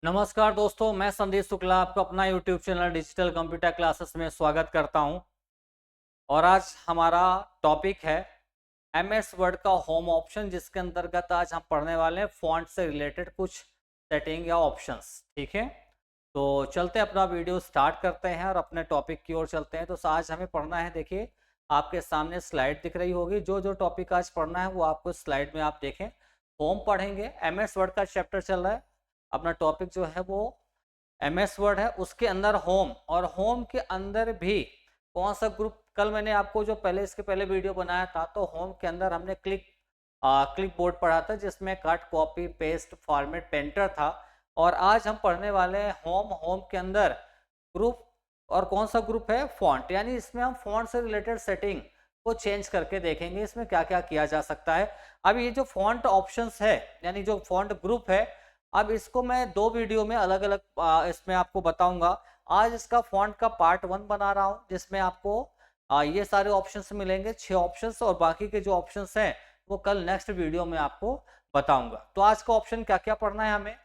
नमस्कार दोस्तों, मैं संदेश शुक्ला आपको अपना YouTube channel digital computer classes में स्वागत करता हूं। और आज हमारा टॉपिक है एमएस वर्ड का होम ऑप्शन, जिसके अंतर्गत आज हम पढ़ने वाले हैं फॉन्ट से रिलेटेड कुछ सेटिंग या ऑप्शंस। ठीक है, तो चलते अपना वीडियो स्टार्ट करते हैं और अपने टॉपिक की ओर चलते हैं। तो आज हमें पढ़ना है, देखिए आपके सामने स्लाइड दिख रही होगी। जो जो टॉपिक आज पढ़ना है वो आपको स्लाइड में आप देखें। होम पढ़ेंगे, एमएस वर्ड का चैप्टर चल रहा है। अपना टॉपिक जो है वो एमएस वर्ड है, उसके अंदर होम, और होम के अंदर भी कौन सा ग्रुप। कल मैंने आपको जो इसके पहले वीडियो बनाया था, तो होम के अंदर हमने क्लिक बोर्ड पढ़ा था, जिसमें cut copy paste format painter था। और आज हम पढ़ने वाले हैं होम के अंदर ग्रुप। और कौन सा ग्रुप है? फॉन्ट। यानी इसमें हम फॉन्ट से रिलेटेड सेटिंग को चेंज करके देखेंगे, इसमें क्या क्या किया जा सकता है। अब ये जो फॉन्ट ऑप्शंस है, यानी जो फॉन्ट ग्रुप है, अब इसको मैं दो वीडियो में अलग अलग इसमें आपको बताऊंगा। आज इसका फॉन्ट का पार्ट 1 बना रहा हूं, जिसमें आपको ये सारे ऑप्शंस मिलेंगे, 6 ऑप्शंस, और बाकी के जो ऑप्शंस हैं वो कल नेक्स्ट वीडियो में आपको बताऊंगा। तो आज का ऑप्शन क्या क्या पढ़ना है हमें?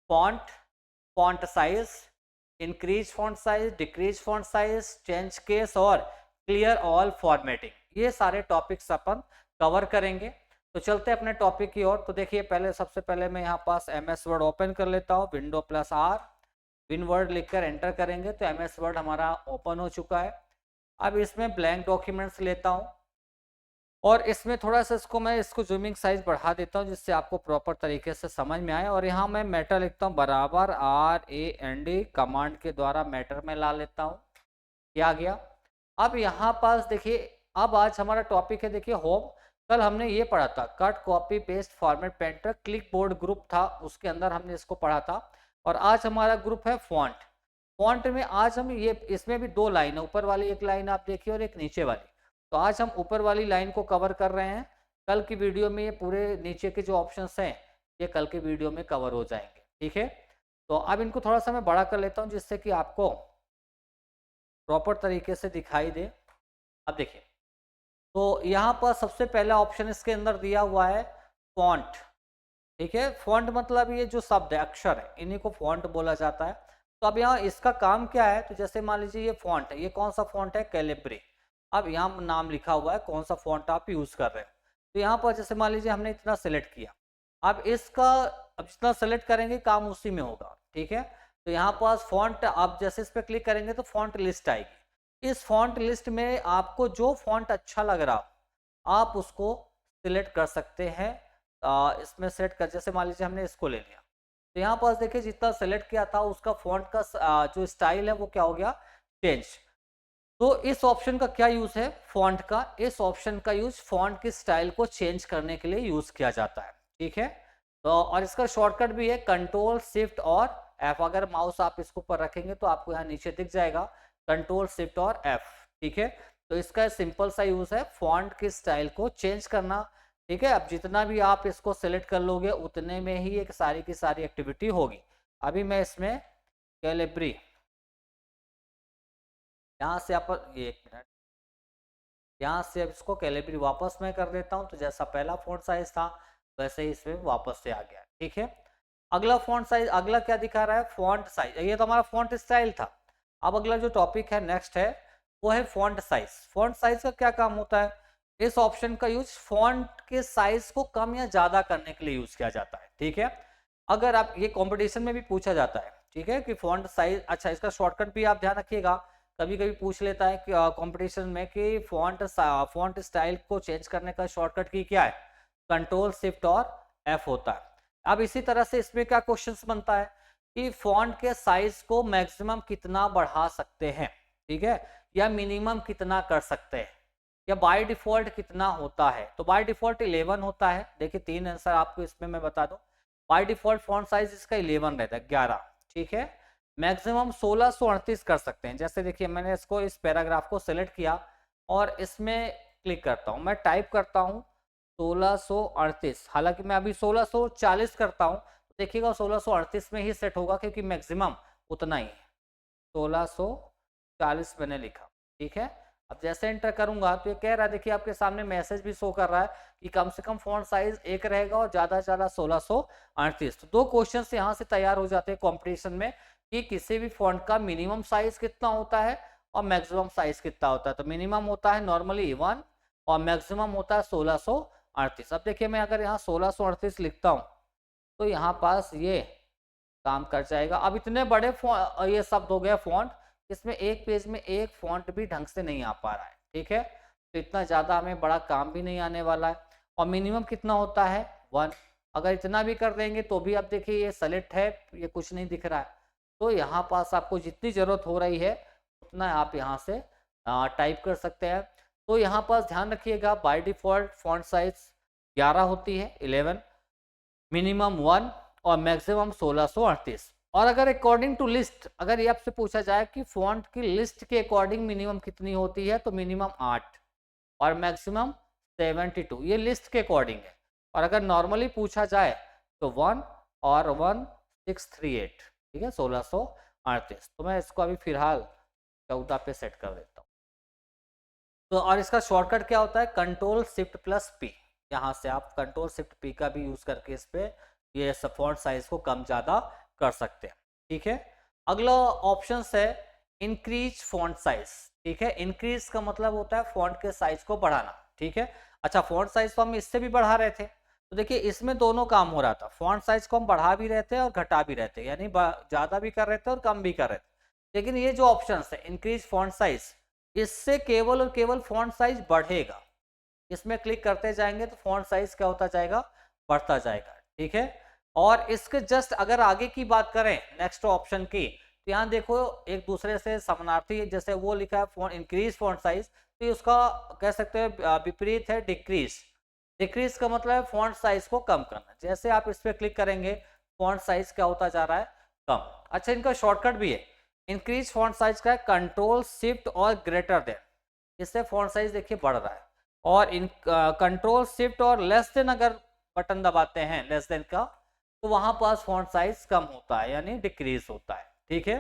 Font, font size, increase font size, decrease font size, change case और क्लियर ऑल फॉर्मेटिंग। ये सारे टॉपिक्स अपन कवर करेंगे। तो चलते हैं अपने टॉपिक की ओर। तो देखिए, सबसे पहले मैं यहाँ पास एमएस वर्ड ओपन कर लेता हूँ। Window plus R, winword लिखकर एंटर करेंगे तो एमएस वर्ड हमारा ओपन हो चुका है। अब इसमें ब्लैंक डॉक्यूमेंट्स लेता हूँ, और इसमें थोड़ा सा इसको जूमिंग साइज बढ़ा देता हूँ, जिससे आपको प्रॉपर तरीके से समझ में आए। और यहाँ मैं मैटर लिखता हूँ बराबर RAND, कमांड के द्वारा मैटर में ला लेता हूँ। ये आ गया। अब यहाँ पास देखिए, अब आज हमारा टॉपिक है, देखिए होम। कल हमने ये पढ़ा था cut copy paste format painter, click board group था, उसके अंदर हमने इसको पढ़ा था। और आज हमारा ग्रुप है फॉन्ट। फॉन्ट में आज हम ये, इसमें भी 2 लाइन है, ऊपर वाली एक लाइन आप देखिए और एक नीचे वाली। तो आज हम ऊपर वाली लाइन को कवर कर रहे हैं। कल की वीडियो में ये पूरे नीचे के जो ऑप्शंस हैं ये कल के वीडियो में कवर हो जाएंगे। ठीक है, तो अब इनको थोड़ा सा मैं बड़ा कर लेता हूँ, जिससे कि आपको प्रॉपर तरीके से दिखाई दे। अब देखिए, तो यहाँ पर सबसे पहला ऑप्शन इसके अंदर दिया हुआ है फॉन्ट। ठीक है, फॉन्ट मतलब ये जो शब्द है, अक्षर है, इन्हीं को फॉन्ट बोला जाता है। तो अब यहाँ इसका काम क्या है? तो जैसे मान लीजिए ये फॉन्ट है, ये कौन सा फॉन्ट है? कैलिब्री। अब यहाँ नाम लिखा हुआ है कौन सा फॉन्ट आप यूज कर रहे हैं। तो यहाँ पर जैसे मान लीजिए हमने इतना सेलेक्ट किया। अब जितना सेलेक्ट करेंगे काम उसी में होगा। ठीक है, तो यहाँ पास फॉन्ट, आप जैसे इस पर क्लिक करेंगे तो फॉन्ट लिस्ट आएगी। इस फॉन्ट लिस्ट में आपको जो फॉन्ट अच्छा लग रहा हो आप उसको सिलेक्ट कर सकते हैं। इसमें सेलेक्ट कर, जैसे मान लीजिए हमने इसको ले लिया, तो यहाँ पास देखिए जितना सेलेक्ट किया था उसका फॉन्ट का जो स्टाइल है वो क्या हो गया? चेंज। तो इस ऑप्शन का क्या यूज है? फॉन्ट का। इस ऑप्शन का यूज फॉन्ट के स्टाइल को चेंज करने के लिए यूज किया जाता है। ठीक है, तो और इसका शॉर्टकट भी है कंट्रोल शिफ्ट और एफ। अगर माउस आप इसके ऊपर रखेंगे तो आपको यहाँ नीचे दिख जाएगा कंट्रोल शिफ्ट और एफ। ठीक है, तो इसका सिंपल सा यूज है फॉन्ट के स्टाइल को चेंज करना। ठीक है, अब जितना भी आप इसको सिलेक्ट कर लोगे उतने में ही एक सारी की सारी एक्टिविटी होगी। अभी मैं इसमें कैलिब्री, यहाँ से आप ये, एक मिनट, यहाँ से अब इसको कैलिब्री वापस मैं कर देता हूँ। तो जैसा पहला फॉन्ट साइज था वैसे ही इसमें वापस से आ गया। ठीक है, अगला फॉन्ट साइज, अगला क्या दिखा रहा है? Font size. ये तो हमारा फॉन्ट स्टाइल था। अब अगला जो टॉपिक है नेक्स्ट है वो है फॉन्ट साइज। फॉन्ट साइज का क्या काम होता है? इस ऑप्शन का यूज फॉन्ट के साइज को कम या ज्यादा करने के लिए यूज किया जाता है। ठीक है, अगर आप, ये कंपटीशन में भी पूछा जाता है, ठीक है, कि फॉन्ट साइज, अच्छा इसका शॉर्टकट भी आप ध्यान रखिएगा। कभी कभी पूछ लेता है कि कंपटीशन में कि फॉन्ट स्टाइल को चेंज करने का शॉर्टकट की क्या है? कंट्रोल शिफ्ट और एफ होता है। अब इसी तरह से इसमें क्या क्वेश्चंस बनता है कि फॉन्ट के साइज को मैक्सिमम कितना बढ़ा सकते हैं, ठीक है, या मिनिमम कितना कर सकते हैं, या बाय डिफॉल्ट कितना होता है? तो बाय डिफॉल्ट 11 होता है। देखिए 3 आंसर आपको इसमें मैं बता दूं। बाय डिफॉल्ट फॉन्ट साइज इसका 11 रहता है, 11। ठीक है, मैक्सिमम 1638 कर सकते हैं। जैसे देखिए मैंने इसको, इस पैराग्राफ को सिलेक्ट किया और इसमें क्लिक करता हूं, मैं टाइप करता हूं 1638। हालांकि मैं अभी 1640 करता हूं, तो देखिएगा 1638 में ही सेट होगा, क्योंकि मैक्सिमम उतना ही है। 1640 मैंने लिखा। ठीक है, अब जैसे एंटर करूंगा तो ये कह रहा है, देखिए आपके सामने मैसेज भी शो कर रहा है कि कम से कम फॉन्ट साइज 1 रहेगा और ज्यादा से ज्यादा 1638। तो 2 क्वेश्चन यहाँ से तैयार हो जाते हैं कंपटीशन में कि किसी भी फॉन्ट का मिनिमम साइज कितना होता है और मैक्सिमम साइज कितना होता है। तो मिनिमम होता है नॉर्मली 1 और मैक्सिमम होता है 1638। अब देखिए मैं अगर यहाँ 1638 लिखता हूँ तो यहाँ पास ये काम कर जाएगा। अब इतने बड़े ये शब्द हो गया फॉन्ट, इसमें एक पेज में एक फॉन्ट भी ढंग से नहीं आ पा रहा है, ठीक है। तो इतना ज़्यादा हमें बड़ा काम भी नहीं आने वाला है। और मिनिमम कितना होता है 1। अगर इतना भी कर देंगे तो भी अब देखिए ये सेलेक्ट है, ये कुछ नहीं दिख रहा है। तो यहाँ पास आपको जितनी ज़रूरत हो रही है उतना आप यहाँ से टाइप कर सकते हैं। तो यहाँ पास ध्यान रखिएगा, बाय डिफॉल्ट फॉन्ट साइज 11 होती है, 11, मिनिमम 1 और मैक्सिमम 1638। और अगर अकॉर्डिंग टू लिस्ट, अगर ये आपसे पूछा जाए कि फॉन्ट की लिस्ट के अकॉर्डिंग मिनिमम कितनी होती है, तो मिनिमम 8 और मैक्सिमम 72, ये लिस्ट के अकॉर्डिंग है। और अगर नॉर्मली पूछा जाए तो 1 और 1638, ठीक है, 1638। तो मैं इसको अभी फिलहाल 14 पे सेट कर देता हूँ। तो और इसका शॉर्टकट क्या होता है, कंट्रोल शिफ्ट प्लस पी। यहाँ से आप कंट्रोल शिफ्ट पी का भी यूज करके इस पे ये फॉन्ट साइज को कम ज्यादा कर सकते हैं, ठीक है। अगला ऑप्शन है इंक्रीज फॉन्ट साइज, ठीक है। इंक्रीज का मतलब होता है फॉन्ट के साइज को बढ़ाना, ठीक है। अच्छा, फॉन्ट साइज तो हम इससे भी बढ़ा रहे थे, तो देखिए इसमें दोनों काम हो रहा था। फॉन्ट साइज को हम बढ़ा भी रहे थे और घटा भी रहे थे, यानी ज्यादा भी कर रहे थे और कम भी कर रहे थे। लेकिन ये जो ऑप्शन है इंक्रीज फॉन्ट साइज, इससे केवल और केवल फॉन्ट साइज बढ़ेगा। इसमें क्लिक करते जाएंगे तो फॉन्ट साइज क्या होता जाएगा, बढ़ता जाएगा, ठीक है। और इसके जस्ट अगर आगे की बात करें नेक्स्ट ऑप्शन की, तो यहाँ देखो एक दूसरे से समानार्थी, जैसे वो लिखा है फॉन्ट इंक्रीज फॉन्ट साइज, तो उसका कह सकते हैं विपरीत है डिक्रीज। डिक्रीज का मतलब है फॉन्ट साइज को कम करना। जैसे आप इस पर क्लिक करेंगे फॉन्ट साइज क्या होता जा रहा है, कम। अच्छा, इनका शॉर्टकट भी है। इंक्रीज फॉन्ट साइज का है कंट्रोल शिफ्ट और ग्रेटर देन, इससे फॉन्ट साइज देखिए बढ़ रहा है। और इन कंट्रोल शिफ्ट और लेस देन अगर बटन दबाते हैं लेस देन का, तो वहां पास फॉन्ट साइज कम होता है, यानी डिक्रीज होता है, ठीक है।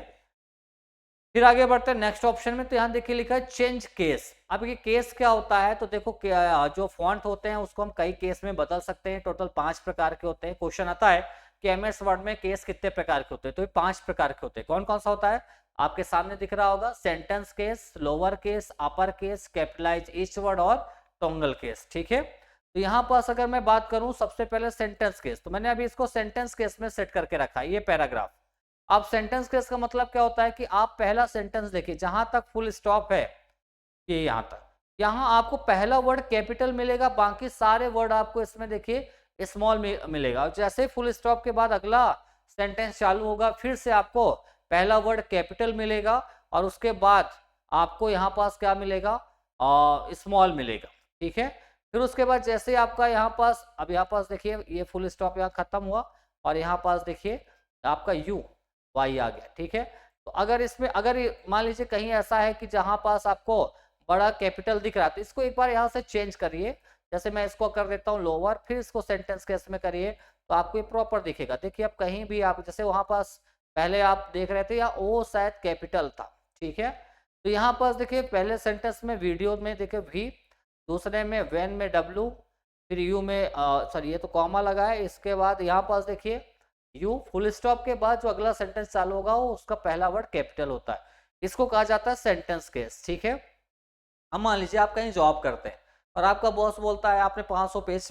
फिर आगे बढ़ते हैं नेक्स्ट ऑप्शन में, तो यहाँ देखिए लिखा है चेंज केस। अब ये केस क्या होता है, तो देखो जो फॉन्ट होते हैं उसको हम कई केस में बदल सकते हैं। टोटल 5 प्रकार के होते हैं। क्वेश्चन आता है कि एमएस वर्ड में केस कितने प्रकार के होते हैं, तो ये 5 प्रकार के होते हैं। कौन कौन सा होता है, आपके सामने दिख रहा होगा, sentence case, lower case, upper case, capitalise each word और टोंगल केस, ठीक है। तो यहाँ पास अगर मैं बात करूं सबसे पहले सेंटेंस केस, तो मैंने अभी इसको सेंटेंस केस में सेट करके रखा है, ये पैराग्राफ। अब सेंटेंस केस का मतलब क्या होता है कि आप पहला सेंटेंस देखिए, जहां तक फुल स्टॉप है ये यहाँ तक, यहाँ आपको पहला वर्ड कैपिटल मिलेगा, बाकी सारे वर्ड आपको इसमें देखिए स्मॉल मिलेगा। और जैसे फुल स्टॉप के बाद अगला सेंटेंस चालू होगा, फिर से आपको पहला वर्ड कैपिटल मिलेगा और उसके बाद आपको यहाँ पास क्या मिलेगा, स्मॉल मिलेगा, ठीक है। फिर उसके बाद जैसे आपका यहाँ पास, अब यहाँ पास देखिए ये फुल स्टॉप यहाँ खत्म हुआ और यहाँ पास देखिए आपका यू वाई आ गया, ठीक है। तो अगर इसमें अगर मान लीजिए कहीं ऐसा है कि जहां पास आपको बड़ा कैपिटल दिख रहा है, तो इसको एक बार यहाँ से चेंज करिए। जैसे मैं इसको कर देता हूँ लोअर, फिर इसको सेंटेंस केस में करिए, तो आपको ये प्रॉपर दिखेगा। देखिए अब कहीं भी आप, जैसे वहां पास पहले आप देख रहे थे या ओ शायद कैपिटल था, ठीक है। तो यहाँ पास देखिए पहले सेंटेंस में वीडियो में देखिए वी, दूसरे में वेन में डब्ल्यू, फिर यू में सॉरी ये तो कॉमा लगा है, इसके बाद यहाँ पास देखिए यू, फुल स्टॉप के बाद जो अगला सेंटेंस चालू होगा वो उसका पहला वर्ड कैपिटल होता है। इसको कहा जाता है सेंटेंस केस, ठीक है। अब मान लीजिए आप कहीं जॉब करते हैं और आपका बॉस बोलता है, आपने 500 पेज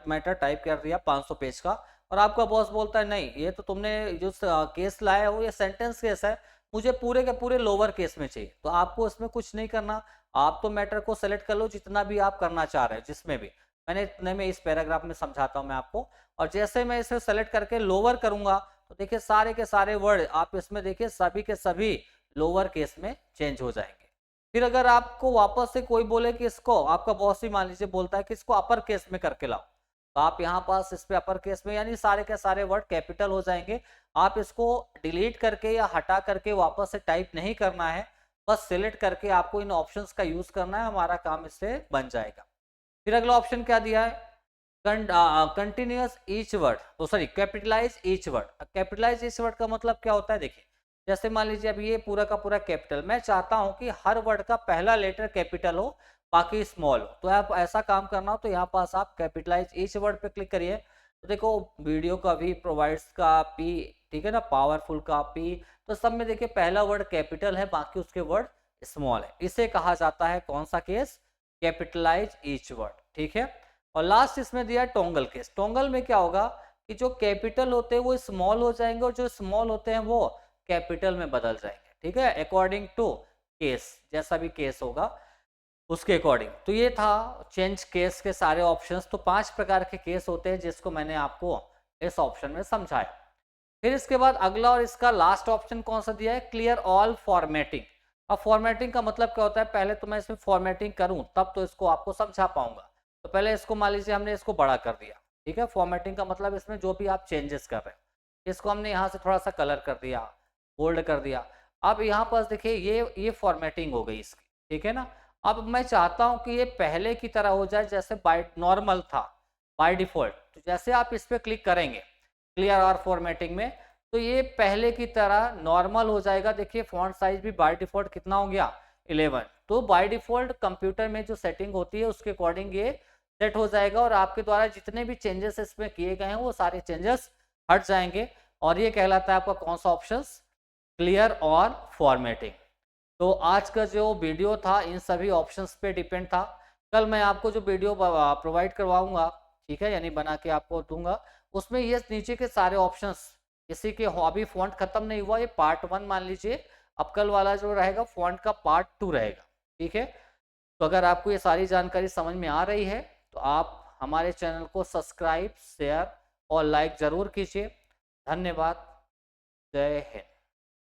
मैटर टाइप कर दिया 500 पेज का, और आपका बॉस बोलता है नहीं ये तो तुमने जो केस लाया हो ये सेंटेंस केस है, मुझे पूरे के पूरे लोअर केस में चाहिए। तो आपको इसमें कुछ नहीं करना, आप तो मैटर को सेलेक्ट कर लो जितना भी आप करना चाह रहे हैं, जिसमें भी मैंने इतने में इस पैराग्राफ में समझाता हूं मैं आपको। और जैसे मैं इसे सेलेक्ट करके लोअर करूंगा तो देखिए सारे के सारे वर्ड आप इसमें देखिए सभी के सभी लोअर केस में चेंज हो जाएंगे। फिर अगर आपको वापस से कोई बोले कि इसको, आपका बॉस ही मान लीजिए बोलता है कि इसको अपर केस में करके लाओ, तो आप यहाँ पास इस पे अपर केस में, यानी सारे के सारे वर्ड कैपिटल हो जाएंगे। आप इसको डिलीट करके या हटा करके वापस से टाइप नहीं करना है, बस सिलेक्ट करके आपको इन ऑप्शंस का यूज करना है, हमारा काम इससे बन जाएगा। फिर अगला ऑप्शन क्या दिया है, कंटिन्यूअस ईच वर्ड, तो sorry capitalise each word. Capitalise each word का मतलब क्या होता है, देखिए जैसे मान लीजिए अब ये पूरा का पूरा कैपिटल, मैं चाहता हूं कि हर वर्ड का पहला लेटर कैपिटल हो बाकी स्मॉल हो, तो आप ऐसा काम करना हो तो यहाँ पास आप कैपिटलाइज ईच वर्ड पे क्लिक करिए। तो देखो वीडियो का भी प्रोवाइड्स का पी, ठीक है ना, पावरफुल का पी, तो सब में देखिए पहला वर्ड कैपिटल है बाकी उसके वर्ड स्मॉल है। इसे कहा जाता है कौन सा केस, कैपिटलाइज ईच वर्ड, ठीक है। और लास्ट इसमें दिया टोंगल केस। टोंगल में क्या होगा कि जो कैपिटल होते हैं वो स्मॉल हो जाएंगे और जो स्मॉल होते हैं वो कैपिटल में बदल जाएंगे, ठीक है, अकॉर्डिंग टू केस, जैसा भी केस होगा उसके अकॉर्डिंग। तो ये था चेंज केस के सारे ऑप्शंस। तो 5 प्रकार के केस होते हैं जिसको मैंने आपको इस ऑप्शन में समझाया। फिर इसके बाद अगला और इसका लास्ट ऑप्शन कौन सा दिया है, क्लियर ऑल फॉर्मेटिंग। अब फॉर्मेटिंग का मतलब क्या होता है, पहले तो मैं इसमें फॉर्मेटिंग करूं तब तो इसको आपको समझा पाऊंगा। तो पहले इसको मान लीजिए हमने इसको बड़ा कर दिया, ठीक है। फॉर्मेटिंग का मतलब इसमें जो भी आप चेंजेस कर रहे हैं, इसको हमने यहाँ से थोड़ा सा कलर कर दिया, बोल्ड कर दिया। अब यहाँ पर देखिए ये फॉर्मेटिंग हो गई इसकी, ठीक है ना। अब मैं चाहता हूँ कि ये पहले की तरह हो जाए जैसे बाय नॉर्मल था, बाय डिफॉल्ट। तो जैसे आप इस पर क्लिक करेंगे क्लियर और फॉर्मेटिंग में, तो ये पहले की तरह नॉर्मल हो जाएगा। देखिए फॉन्ट साइज भी बाय डिफॉल्ट कितना हो गया, 11। तो बाय डिफॉल्ट कंप्यूटर में जो सेटिंग होती है उसके अकॉर्डिंग ये सेट हो जाएगा और आपके द्वारा जितने भी चेंजेस इसमें किए गए हैं वो सारे चेंजेस हट जाएंगे। और ये कहलाता है आपका कौन सा ऑप्शन, क्लियर और फॉर्मेटिंग। तो आज का जो वीडियो था इन सभी ऑप्शंस पे डिपेंड था। कल मैं आपको जो वीडियो प्रोवाइड करवाऊंगा, ठीक है, यानी बना के आपको दूंगा, उसमें ये नीचे के सारे ऑप्शंस, इसी के अभी फॉन्ट खत्म नहीं हुआ, ये पार्ट 1 मान लीजिए। अब कल वाला जो रहेगा फॉन्ट का पार्ट 2 रहेगा, ठीक है। तो अगर आपको ये सारी जानकारी समझ में आ रही है तो आप हमारे चैनल को सब्सक्राइब, शेयर और लाइक जरूर कीजिए। धन्यवाद। जय हिंद।